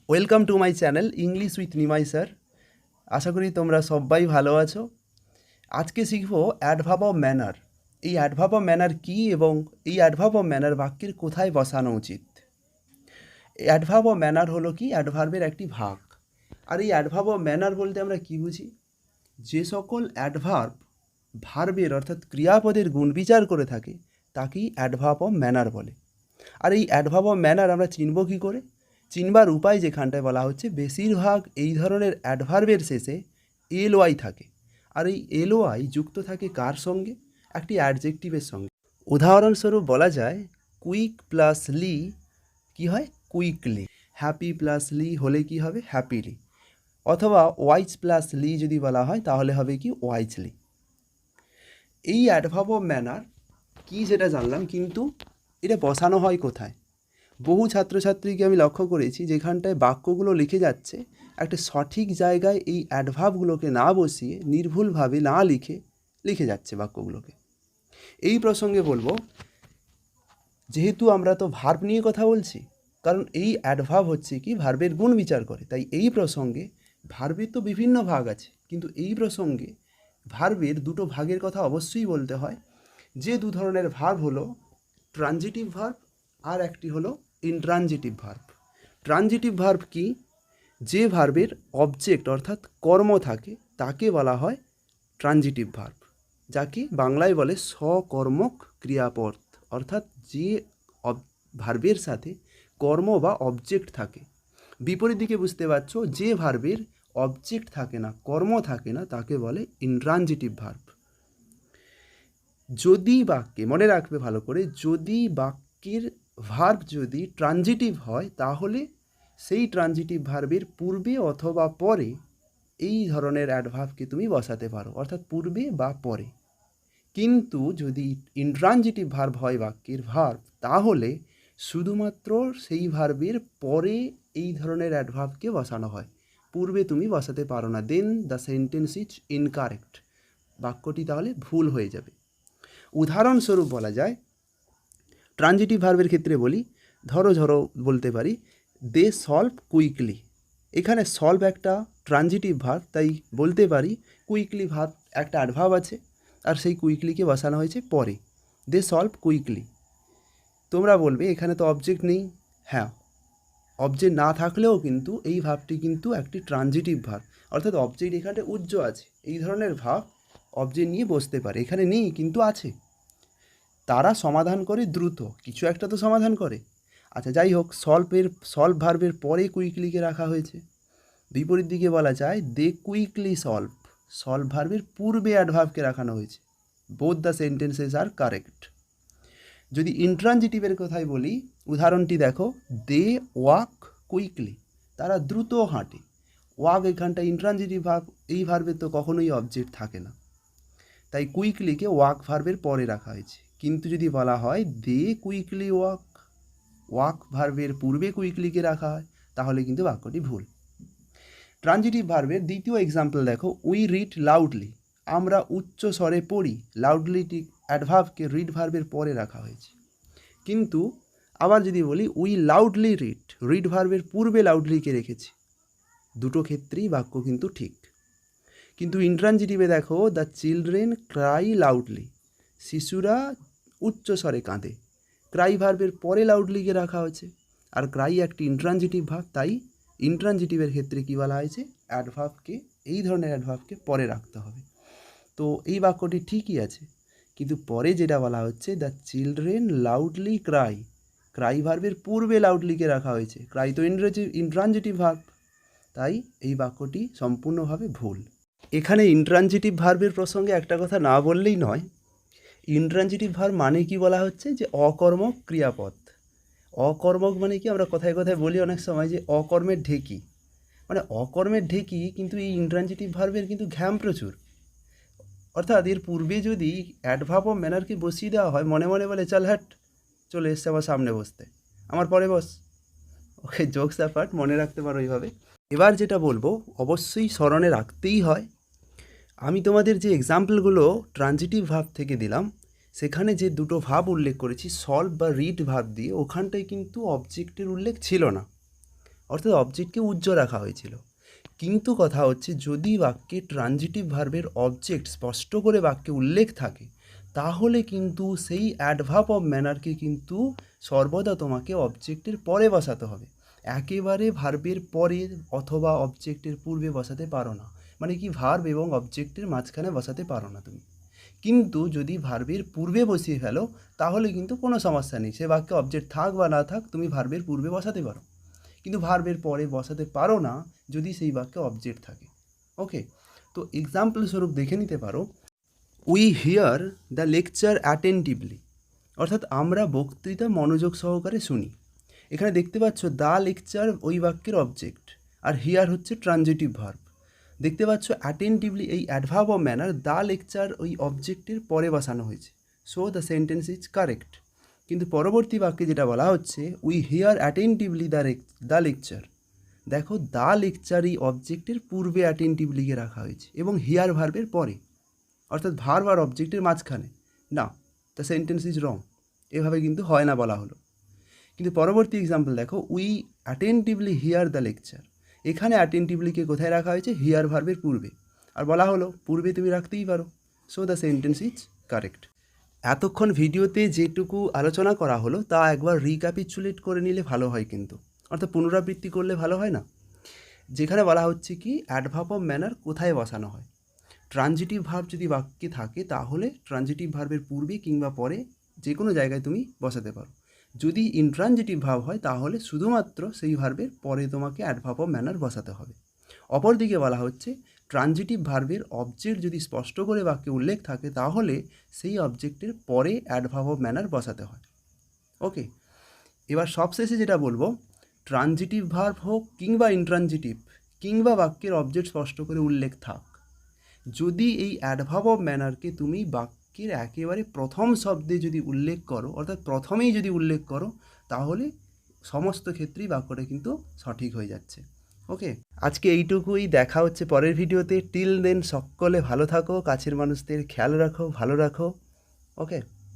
Welcome to my channel English with Nimai sir. আশা করি তোমরা সবাই ভালো আছো। আজকে শিখব অ্যাডভার্ব অফ ম্যানার। এই অ্যাডভার্ব অফ ম্যানার কী এবং এই অ্যাডভার্ব অফ ম্যানার বাক্যের কোথায় বসানো উচিত। অ্যাডভার্ব অফ ম্যানার হলো কি অ্যাডভার্বের একটি ভাগ। আর এই অ্যাডভার্ব অফ ম্যানার বলতে আমরা কী বুঝি? যে সকল অ্যাডভার্ব ভার্বের অর্থাৎ ক্রিয়াপদের গুণ বিচার করে থাকে তাকেই অ্যাডভার্ব অফ ম্যানার বলে। আর এই অ্যাডভার্ব অফ ম্যানার আমরা চিনব কী করে? চিনবার উপায় যেখানটায় বলা হচ্ছে বেশিরভাগ এই ধরনের অ্যাডভার্বের শেষে এলওয়াই থাকে। আর এই এলওয়াই যুক্ত থাকে কার সঙ্গে? একটি অ্যাডজেক্টিভের সঙ্গে। উদাহরণস্বরূপ বলা যায় কুইক প্লাস লি কী হয়? কুইকলি। হ্যাপি প্লাস লি হলে কি হবে? হ্যাপিলি। অথবা ওয়াইজ প্লাস লি যদি বলা হয় তাহলে হবে কি? ওয়াইজলি। এই অ্যাডভার্ব অফ ম্যানার কী সেটা জানলাম, কিন্তু এটা বসানো হয় কোথায়? বহু ছাত্রছাত্রীকে আমি লক্ষ্য করেছি যেখানটায় বাক্যগুলো লিখে যাচ্ছে একটা সঠিক জায়গায় এই অ্যাডভার্বগুলোকে না বসিয়ে নির্ভুলভাবে না লিখে যাচ্ছে বাক্যগুলোকে। এই প্রসঙ্গে বলবো, যেহেতু আমরা তো ভার্ব নিয়ে কথা বলছি, কারণ এই অ্যাডভার্ব হচ্ছে কি ভার্বের গুণ বিচার করে, তাই এই প্রসঙ্গে ভার্বের তো বিভিন্ন ভাগ আছে, কিন্তু এই প্রসঙ্গে ভার্বের দুটো ভাগের কথা অবশ্যই বলতে হয়। যে দু ধরনের ভার্ব হলো ট্রানজিটিভ ভার্ব আর একটি হলো ইনট্রানজিটিভ ভার্ব। ট্রানজিটিভ ভার্ব কি? যে ভার্বের অবজেক্ট অর্থাৎ কর্ম থাকে তাকে বলা হয় ট্রানজিটিভ ভার্ব, যাকে বাংলায় বলে সকর্মক ক্রিয়াপদ, অর্থাৎ যে ভার্বের সাথে কর্ম বা অবজেক্ট থাকে। বিপরীত দিকে বুঝতে পারছো, যে ভার্বের অবজেক্ট থাকে না, কর্ম থাকে না, তাকে বলে ইনট্রানজিটিভ ভার্ব। যদি বাক্যে, মনে রাখবে ভালো করে, যদি বাক্যের ভার্ব যদি ট্রানজিটিভ হয় তাহলে সেই ট্রানজিটিভ ভার্বের পূর্বে অথবা পরে এই ধরনের অ্যাডভার্বকে তুমি বসাতে পারো, অর্থাৎ পূর্বে বা পরে। কিন্তু যদি ইনট্রানজিটিভ ভার্ব হয় বাক্যের ভার্ব, তাহলে শুধুমাত্র সেই ভার্বের পরে এই ধরনের অ্যাডভার্বকে বসানো হয়, পূর্বে তুমি বসাতে পারো না। দেন দ্য সেন্টেন্স ইজ ইনকারেক্ট, বাক্যটি তাহলে ভুল হয়ে যাবে। উদাহরণস্বরূপ বলা যায়, ট্রানজিটিভ ভার্বের ক্ষেত্রে বলি, ধরো বলতে পারি দে সলভ কুইকলি। এখানে সলভ একটা ট্রানজিটিভ ভার্ব, তাই বলতে পারি কুইকলি ভার্ব একটা অ্যাডভার্ব আছে আর সেই কুইকলিকে বসানো হয়েছে পরে। দে সলভ কুইকলি। তোমরা বলবে এখানে তো অবজেক্ট নেই। হ্যাঁ, অবজেক্ট না থাকলেও কিন্তু এই ভার্বটি কিন্তু একটি ট্রানজিটিভ ভার্ব, অর্থাৎ অবজেক্ট এখানে উজ্জ্ব আছে। এই ধরনের ভার্ব অবজেক্ট নিয়ে বসতে পারে, এখানে নেই কিন্তু আছে। তারা সমাধান করে দ্রুত, কিছু একটা তো সমাধান করে। আচ্ছা, যাই হোক, সলভ ভার্বের পরে কুইকলিকে রাখা হয়েছে। বিপরীত দিকে বলা যায় দে কুইকলি সলভ, সলভ ভার্বের পূর্বে অ্যাডভার্বকে রাখানো হয়েছে। Both the sentences are correct. যদি ইনট্রানজিটিভের কথাই বলি, উদাহরণটি দেখো, দে ওয়াক কুইকলি, তারা দ্রুত হাঁটে। ওয়াক এখানটা ইনট্রানজিটিভ ভার্ব, এই ভার্বের তো কখনোই অবজেক্ট থাকে না, তাই কুইকলিকে ওয়াক ভার্বের পরে রাখা হয়েছে। কিন্তু যদি বলা হয় দে কুইকলি ওয়াক, ওয়াক ভার্বের পূর্বে কুইকলিকে রাখা হয়, তাহলে কিন্তু বাক্যটি ভুল। ট্রানজিটিভ ভার্বের দ্বিতীয় এক্সাম্পল দেখো, উই রিড লাউডলি, আমরা উচ্চ স্বরে পড়ি। লাউডলিটি অ্যাডভার্বকে রিড ভার্বের পরে রাখা হয়েছে। কিন্তু আবার যদি বলি উই লাউডলি রিড, রিড ভার্বের পূর্বে লাউডলিকে রেখেছি। দুটো ক্ষেত্রেই বাক্য কিন্তু ঠিক। কিন্তু ইনট্রানজিটিভে দেখো, দ্য চিলড্রেন ক্রাই লাউডলি, শিশুরা উচ্চ স্বরে কাঁদে। ক্রাই ভার্বের পরে লাউডলিকে রাখা হয়েছে, আর ক্রাই একটি ইনট্রানজিটিভ ভার্ব, তাই ইনট্রানজিটিভের ক্ষেত্রে কী বলা হয়েছে? অ্যাডভার্বকে, এই ধরনের অ্যাডভার্বকে পরে রাখতে হবে। তো এই বাক্যটি ঠিকই আছে, কিন্তু পরে যেটা বলা হচ্ছে the children loudly Cry, Cry ভার্বের পূর্বে লাউডলিকে রাখা হয়েছে। ক্রাই তো ইনট্রানজিটিভ ভার্ব, তাই এই বাক্যটি সম্পূর্ণভাবে ভুল। এখানে ইনট্রানজিটিভ ভার্বের প্রসঙ্গে একটা কথা না বললেই নয়। ইনট্রানজিটিভ ভার্ব মানে কি বলা হচ্ছে? যে অকর্মক ক্রিয়াপদ। অকর্মক মানে কি? আমরা কথায় কথায় বলি অনেক সময় যে অকর্মের ঢেকি, মানে অকর্মের ঢেকি, কিন্তু এই ইনট্রানজিটিভ ভার্বের কিন্তু ঘ্যাম প্রচুর। অর্থাৎ এর পূর্বে যদি অ্যাডভার্ব অফ ম্যানারকে বসিয়ে দেওয়া হয়, মনে মনে বলে চল হ্যাট, চলে এসছে আমার সামনে বসতে, আমার পরে বস। ওকে, জোকস অ্যাপার্ট, মনে রাখতে পারো এইভাবে। এবার যেটা বলবো অবশ্যই স্মরণে রাখতেই হয়, আমি তোমাদের যে এক্সাম্পলগুলো ট্রানজিটিভ ভার্ব থেকে দিলাম, সেখানে যে দুটো ভার্ব উল্লেখ করেছি সলভ বা রিড ভার্ব দিয়ে, ওখানটায় কিন্তু অবজেক্টের উল্লেখ ছিল না। অর্থাৎ অবজেক্টকে উজ্জ্ব রাখা হয়েছিল। কিন্তু কথা হচ্ছে যদি বাক্যে ট্রানজিটিভ ভার্বের অবজেক্ট স্পষ্ট করে বাক্যে উল্লেখ থাকে, তাহলে কিন্তু সেই অ্যাডভার্ব অফ ম্যানারকে কিন্তু সর্বদা তোমাকে অবজেক্টের পরে বসাতে হবে। একেবারে ভার্বের পরে অথবা অবজেক্টের পূর্বে বসাতে পারো না। মানে কি, ভার্ব এবং অবজেক্টের মাঝখানে বসাতে পারো না তুমি। কিন্তু যদি ভার্বের পূর্বে বসিয়ে ফেলো, তাহলে কিন্তু কোনো সমস্যা নেই, সে বাক্যে অবজেক্ট থাক বা না থাক, তুমি ভার্বের পূর্বে বসাতে পারো। কিন্তু ভার্বের পরে বসাতে পারো না যদি সেই বাক্যে অবজেক্ট থাকে। ওকে, তো এক্সাম্পল স্বরূপ দেখে নিতে পারো, we here the lecture attentively, অর্থাৎ আমরা বক্তৃতা মনোযোগ সহকারে শুনি। এখানে দেখতে পাচ্ছ দ্য লেকচার ওই বাক্যের অবজেক্ট, আর হিয়ার হচ্ছে ট্রানজিটিভ ভার্ব। দেখতে পাচ্ছ অ্যাটেন্টিভলি এই adverb of manner the lecture ওই অবজেক্টের পরে বসানো হয়েছে। So the sentence is correct. কিন্তু পরবর্তী বাক্যে যেটা বলা হচ্ছে, we here attentively the lecture, দেখো দ্য লেকচার এই অবজেক্টের পূর্বে অ্যাটেন্টিভলিকে রাখা হয়েছে এবং হিয়ার ভার্বের পরে, অর্থাৎ ভার্ব আর অবজেক্টের মাঝখানে। না, দ্য সেন্টেন্স ইজ রং, এভাবে কিন্তু হয় না বলা হলো। কিন্তু পরবর্তী এক্সাম্পল দেখো, we attentively here the lecture, এখানে অ্যাটেন্টিভলিকে কোথায় রাখা হয়েছে? হিয়ার ভার্বের পূর্বে, আর বলা হলো পূর্বে তুমি রাখতেই পারো। So the sentence is correct. এতক্ষণ ভিডিওতে যেটুকু আলোচনা করা হলো তা একবার রিক্যাপিচুলেট করে নিলে ভালো হয়, কিন্তু অর্থাৎ পুনরাবৃত্তি করলে ভালো হয় না? যেখানে বলা হচ্ছে কি অ্যাডভার্ব অফ ম্যানার কোথায় বসানো হয়। ট্রানজিটিভ ভার্ব যদি বাক্যে থাকে তাহলে ট্রানজিটিভ ভার্বের পূর্বে কিংবা পরে যে কোনো জায়গায় তুমি বসাতে পারো। যদি ইনট্রানজিটিভ ভার্ব হয় তাহলে শুধুমাত্র সেই ভার্বের পরে তোমাকে অ্যাডভার্ব অফ ম্যানার বসাতে হবে। অপরদিকে বলা হচ্ছে ট্রানজিটিভ ভার্বের অবজেক্ট যদি স্পষ্ট করে বাক্যে উল্লেখ থাকে তাহলে সেই অবজেক্টের পরে অ্যাডভার্ব অফ ম্যানার বসাতে হয়। ওকে, এবার সবশেষে যেটা বলবো, ট্রানজিটিভ ভার্ব হোক কিংবা ইনট্রানজিটিভ কিংবা বাক্যের অবজেক্ট স্পষ্ট করে উল্লেখ থাক, যদি এই অ্যাডভার্ব অফ ম্যানারকে তুমি বাক্যের একেবারে প্রথম শব্দে যদি উল্লেখ করো, অর্থাৎ প্রথমেই যদি উল্লেখ করো, তাহলে সমস্ত ক্ষেত্রেই বাক্যটা কিন্তু সঠিক হয়ে যাচ্ছে। ওকে, আজকে এইটুকুই, দেখা হচ্ছে পরের ভিডিওতে। টিল দেন সকলে ভালো থাকো, কাছের মানুষদের খেয়াল রাখো, ভালো রাখো। ওকে।